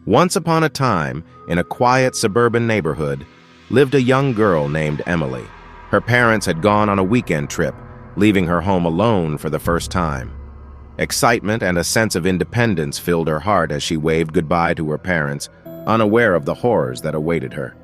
Once upon a time, in a quiet suburban neighborhood, lived a young girl named Emily. Her parents had gone on a weekend trip, leaving her home alone for the first time. Excitement and a sense of independence filled her heart as she waved goodbye to her parents, unaware of the horrors that awaited her.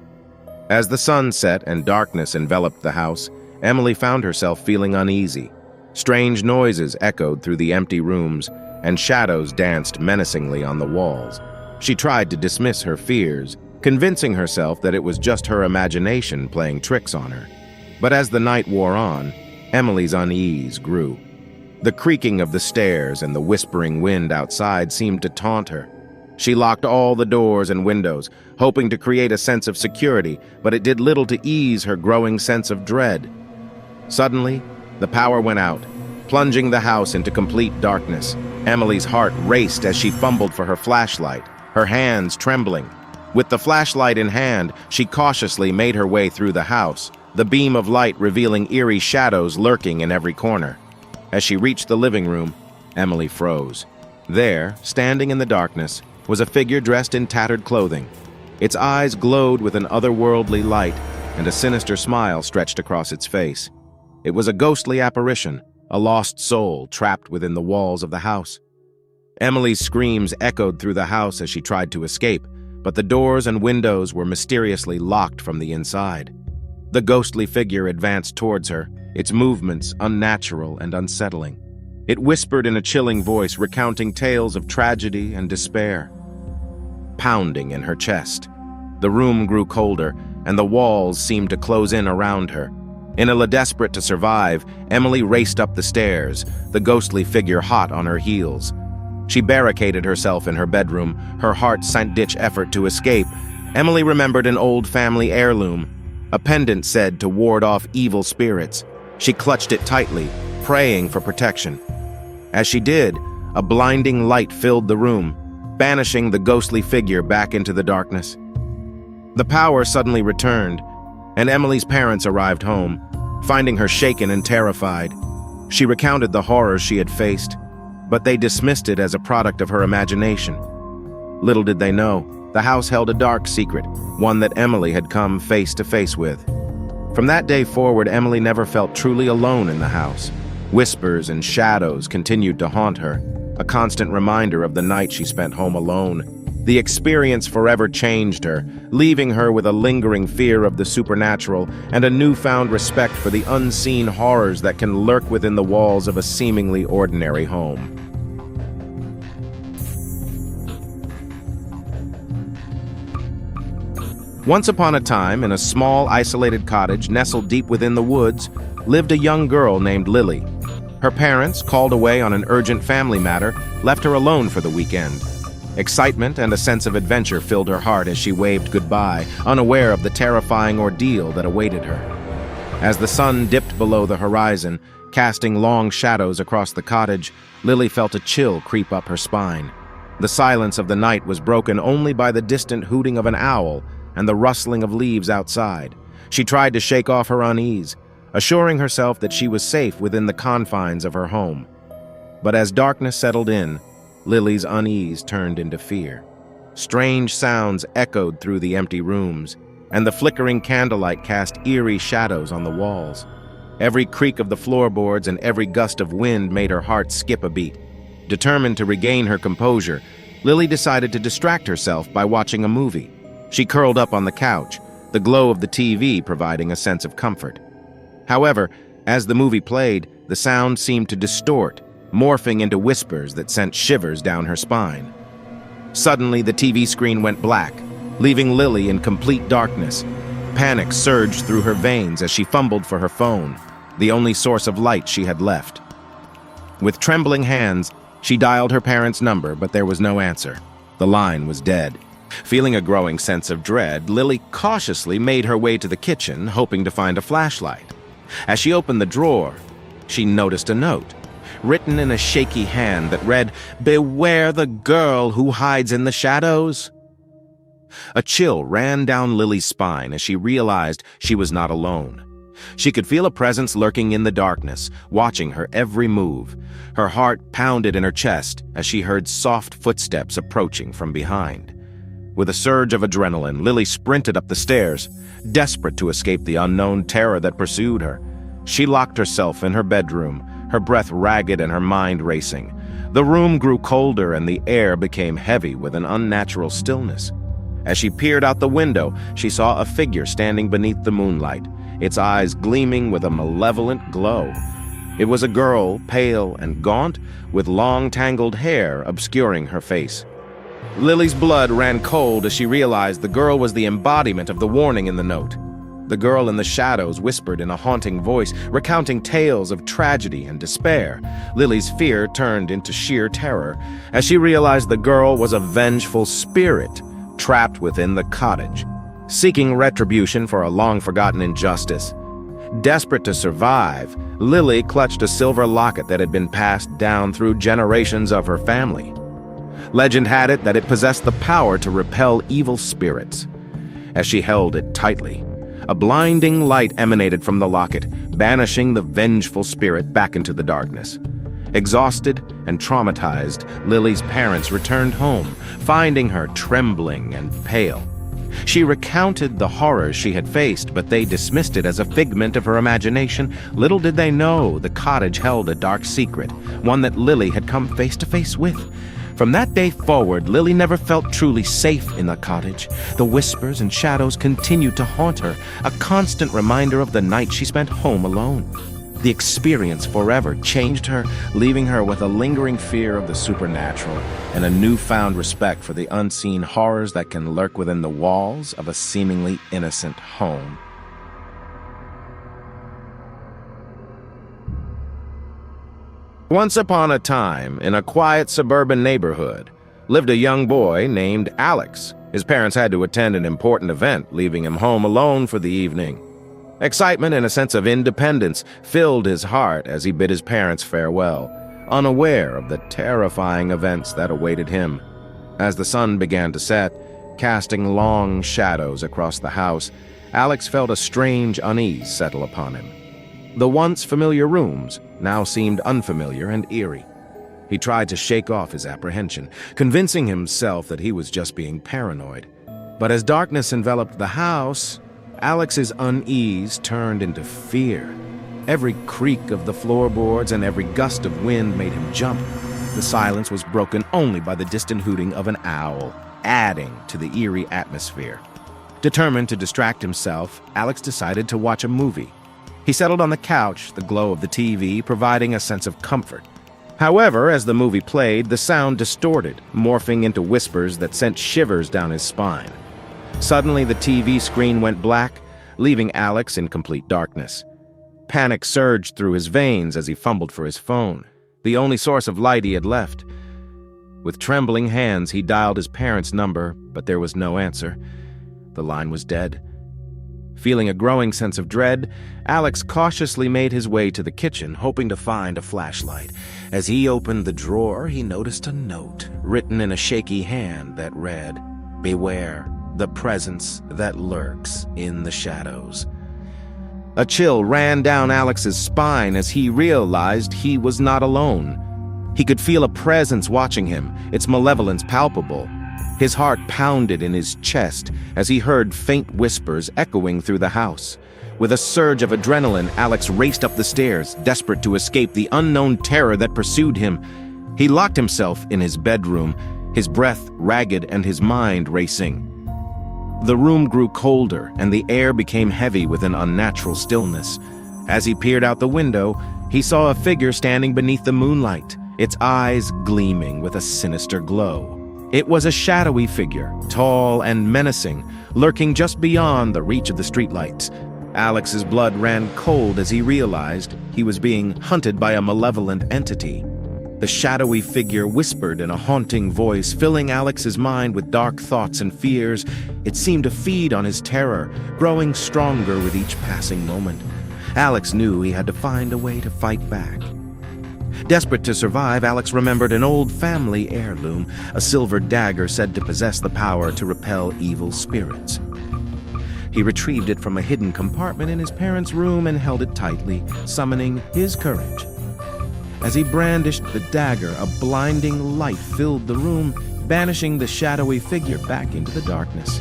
As the sun set and darkness enveloped the house, Emily found herself feeling uneasy. Strange noises echoed through the empty rooms, and shadows danced menacingly on the walls. She tried to dismiss her fears, convincing herself that it was just her imagination playing tricks on her. But as the night wore on, Emily's unease grew. The creaking of the stairs and the whispering wind outside seemed to taunt her. She locked all the doors and windows, hoping to create a sense of security, but it did little to ease her growing sense of dread. Suddenly, the power went out, plunging the house into complete darkness. Emily's heart raced as she fumbled for her flashlight, her hands trembling. With the flashlight in hand, she cautiously made her way through the house, the beam of light revealing eerie shadows lurking in every corner. As she reached the living room, Emily froze. There, standing in the darkness, was a figure dressed in tattered clothing. Its eyes glowed with an otherworldly light, and a sinister smile stretched across its face. It was a ghostly apparition, a lost soul trapped within the walls of the house. Emily's screams echoed through the house as she tried to escape, but the doors and windows were mysteriously locked from the inside. The ghostly figure advanced towards her, its movements unnatural and unsettling. It whispered in a chilling voice, recounting tales of tragedy and despair. Pounding in her chest, the room grew colder, and the walls seemed to close in around her. Desperate to survive, Emily raced up the stairs, the ghostly figure hot on her heels. She barricaded herself in her bedroom, her heart sank-ditch effort to escape. Emily remembered an old family heirloom, a pendant said to ward off evil spirits. She clutched it tightly, praying for protection. As she did, a blinding light filled the room, banishing the ghostly figure back into the darkness. The power suddenly returned, and Emily's parents arrived home, finding her shaken and terrified. She recounted the horrors she had faced, but they dismissed it as a product of her imagination. Little did they know, the house held a dark secret, one that Emily had come face to face with. From that day forward, Emily never felt truly alone in the house. Whispers and shadows continued to haunt her, a constant reminder of the night she spent home alone. The experience forever changed her, leaving her with a lingering fear of the supernatural and a newfound respect for the unseen horrors that can lurk within the walls of a seemingly ordinary home. Once upon a time, in a small, isolated cottage nestled deep within the woods, lived a young girl named Lily. Her parents, called away on an urgent family matter, left her alone for the weekend. Excitement and a sense of adventure filled her heart as she waved goodbye, unaware of the terrifying ordeal that awaited her. As the sun dipped below the horizon, casting long shadows across the cottage, Lily felt a chill creep up her spine. The silence of the night was broken only by the distant hooting of an owl and the rustling of leaves outside. She tried to shake off her unease, assuring herself that she was safe within the confines of her home. But as darkness settled in, Lily's unease turned into fear. Strange sounds echoed through the empty rooms, and the flickering candlelight cast eerie shadows on the walls. Every creak of the floorboards and every gust of wind made her heart skip a beat. Determined to regain her composure, Lily decided to distract herself by watching a movie. She curled up on the couch, the glow of the TV providing a sense of comfort. However, as the movie played, the sound seemed to distort, morphing into whispers that sent shivers down her spine. Suddenly, the TV screen went black, leaving Lily in complete darkness. Panic surged through her veins as she fumbled for her phone, the only source of light she had left. With trembling hands, she dialed her parents' number, but there was no answer. The line was dead. Feeling a growing sense of dread, Lily cautiously made her way to the kitchen, hoping to find a flashlight. As she opened the drawer, she noticed a note, written in a shaky hand that read, "Beware the girl who hides in the shadows." A chill ran down Lily's spine as she realized she was not alone. She could feel a presence lurking in the darkness, watching her every move. Her heart pounded in her chest as she heard soft footsteps approaching from behind. With a surge of adrenaline, Lily sprinted up the stairs, desperate to escape the unknown terror that pursued her. She locked herself in her bedroom, her breath ragged and her mind racing. The room grew colder and the air became heavy with an unnatural stillness. As she peered out the window, she saw a figure standing beneath the moonlight, its eyes gleaming with a malevolent glow. It was a girl, pale and gaunt, with long tangled hair obscuring her face. Lily's blood ran cold as she realized the girl was the embodiment of the warning in the note. The girl in the shadows whispered in a haunting voice, recounting tales of tragedy and despair. Lily's fear turned into sheer terror as she realized the girl was a vengeful spirit trapped within the cottage, seeking retribution for a long-forgotten injustice. Desperate to survive, Lily clutched a silver locket that had been passed down through generations of her family. Legend had it that it possessed the power to repel evil spirits. As she held it tightly, a blinding light emanated from the locket, banishing the vengeful spirit back into the darkness. Exhausted and traumatized, Lily's parents returned home, finding her trembling and pale. She recounted the horrors she had faced, but they dismissed it as a figment of her imagination. Little did they know the cottage held a dark secret, one that Lily had come face to face with. From that day forward, Lily never felt truly safe in the cottage. The whispers and shadows continued to haunt her, a constant reminder of the night she spent home alone. The experience forever changed her, leaving her with a lingering fear of the supernatural and a newfound respect for the unseen horrors that can lurk within the walls of a seemingly innocent home. Once upon a time, in a quiet suburban neighborhood, lived a young boy named Alex. His parents had to attend an important event, leaving him home alone for the evening. Excitement and a sense of independence filled his heart as he bid his parents farewell, unaware of the terrifying events that awaited him. As the sun began to set, casting long shadows across the house, Alex felt a strange unease settle upon him. The once familiar rooms now seemed unfamiliar and eerie. He tried to shake off his apprehension, convincing himself that he was just being paranoid. But as darkness enveloped the house, Alex's unease turned into fear. Every creak of the floorboards and every gust of wind made him jump. The silence was broken only by the distant hooting of an owl, adding to the eerie atmosphere. Determined to distract himself, Alex decided to watch a movie. He settled on the couch, the glow of the TV providing a sense of comfort. However, as the movie played, the sound distorted, morphing into whispers that sent shivers down his spine. Suddenly, the TV screen went black, leaving Alex in complete darkness. Panic surged through his veins as he fumbled for his phone, the only source of light he had left. With trembling hands, he dialed his parents' number, but there was no answer. The line was dead. Feeling a growing sense of dread, Alex cautiously made his way to the kitchen, hoping to find a flashlight. As he opened the drawer, he noticed a note written in a shaky hand that read, "Beware the presence that lurks in the shadows." A chill ran down Alex's spine as he realized he was not alone. He could feel a presence watching him, its malevolence palpable. His heart pounded in his chest as he heard faint whispers echoing through the house. With a surge of adrenaline, Alex raced up the stairs, desperate to escape the unknown terror that pursued him. He locked himself in his bedroom, his breath ragged and his mind racing. The room grew colder, and the air became heavy with an unnatural stillness. As he peered out the window, he saw a figure standing beneath the moonlight, its eyes gleaming with a sinister glow. It was a shadowy figure, tall and menacing, lurking just beyond the reach of the streetlights. Alex's blood ran cold as he realized he was being hunted by a malevolent entity. The shadowy figure whispered in a haunting voice, filling Alex's mind with dark thoughts and fears. It seemed to feed on his terror, growing stronger with each passing moment. Alex knew he had to find a way to fight back. Desperate to survive, Alex remembered an old family heirloom, a silver dagger said to possess the power to repel evil spirits. He retrieved it from a hidden compartment in his parents' room and held it tightly, summoning his courage. As he brandished the dagger, a blinding light filled the room, banishing the shadowy figure back into the darkness.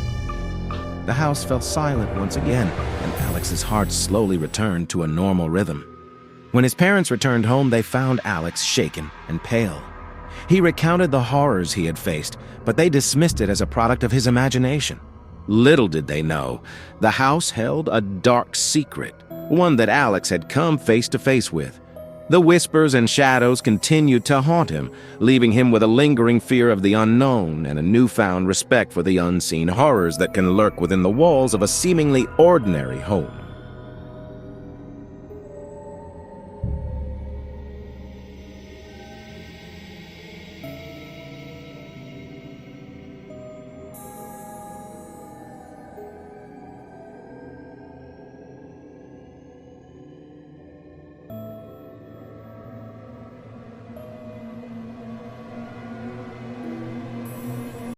The house fell silent once again, and Alex's heart slowly returned to a normal rhythm. When his parents returned home, they found Alex shaken and pale. He recounted the horrors he had faced, but they dismissed it as a product of his imagination. Little did they know, the house held a dark secret, one that Alex had come face to face with. The whispers and shadows continued to haunt him, leaving him with a lingering fear of the unknown and a newfound respect for the unseen horrors that can lurk within the walls of a seemingly ordinary home.